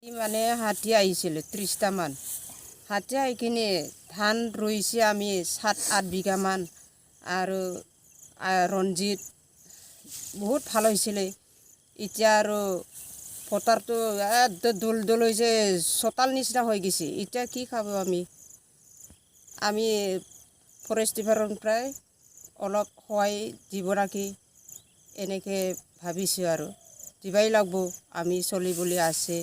মানে হাতী আহিছিল 30টা মান হাতী আহি কিনে ধান ৰুইছে আমি 7-8 বিঘামান আৰু ৰঞ্জিত বহুত ভাল হৈছিলে। এতিয়া আৰু পথাৰটো দোল দোল হৈছে, চোতাল নিচিনা হৈ গৈছে। এতিয়া কি খাব আমি ফৰেষ্ট ডিপাৰ্টমেণ্টৰ পৰাই অলপ সহায় দিব নেকি এনেকৈ ভাবিছোঁ আৰু দিবাই লাগব। আমি চলিবলৈ আছে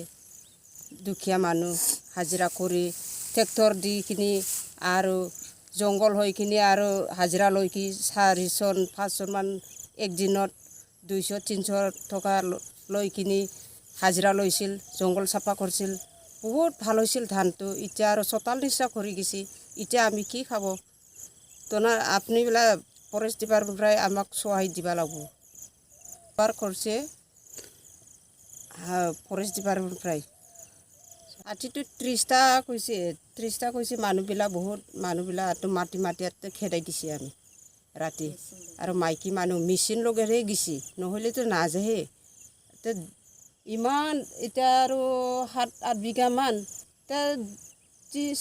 দুখীয়া মানুহ, হাজিৰা কৰি ট্ৰেক্টৰ দি কিনি আৰু জংঘল হৈ কিনি আৰু হাজিৰা লৈ কি 400-500মান একদিনত 200-300 টকা লৈ কিনি হাজিৰা লৈছিল, জংঘল চাফা কৰিছিল। বহুত ভাল হৈছিল ধানটো। এতিয়া আৰু চোতাল নিচিনা কৰি গৈছে। এতিয়া আমি কি খাব? আপুনিবিলাক ফৰেষ্ট ডিপাৰ্টমেণ্টৰ পৰাই আমাক সহায় দিব লাগিব। পাৰ কৰিছে ফৰেষ্ট ডিপাৰ্টমেণ্টৰ পৰাই হাতীটো 30টা কৈছে মানুহবিলাক বহুত মানুহবিলাক মাতি খেদাই দিছে আমি ৰাতি। আৰু মাইকী মানুহ মেচিন লগাইহে গেছি, নহ'লেতো নাযায়ে। ইমান এতিয়া আৰু 7-8 বিঘামান এতিয়া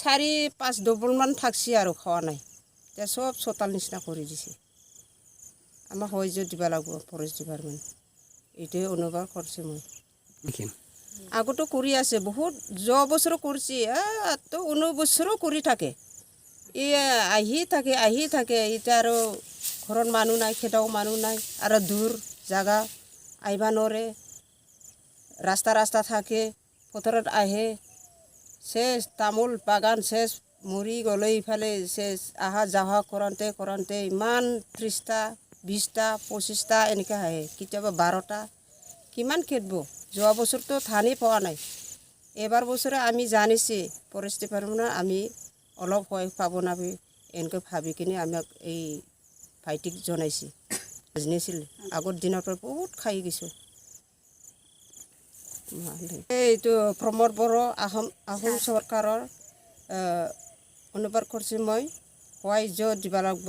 4-5 ডবলমান থাকছি আৰু খোৱা নাই। এতিয়া চব চোতাল নিচিনা কৰি দিছে। আমাক সহায় দিব লাগিব ফৰেষ্ট ডিপাৰ্টমেণ্ট, এইটোৱে অনুভৱ কৰিছোঁ মই। আগতো কৰি আছে বহুত, যোৱা বছৰো কৰিছে, 19 বছৰো কৰি থাকে। আহি থাকে। এতিয়া আৰু ঘৰত মানুহ নাই, খেদাও মানুহ নাই আৰু দূৰ জাগা আহিব নোৱাৰে। ৰাস্তা থাকে, পথাৰত আহে চেচ তামোল বাগান চেচ মৰি গ'লে ইফালে চেচ অহা যোৱা কৰোঁতে ইমান 30টা 20টা 25টা এনেকৈ আহে, কেতিয়াবা 12টা। কিমান খেদব? যোৱা বছৰতো ধানেই পোৱা নাই। এইবাৰ বছৰে আমি জানিছে ফৰেষ্ট ডিপাৰ্টমেণ্টৰ আমি অলপ সহায় পাব নাবি এনেকৈ ভাবি কিনে আমাক এই ভাইটিক জনাইছে। বুজিছিল আগৰ দিনৰ পৰা বহুত খাই গৈছোঁ। এইটো প্ৰমোদ বড়ো আহোম চৰকাৰৰ অনুবাদ কৰিছোঁ মই, সহায় দিব লাগিব।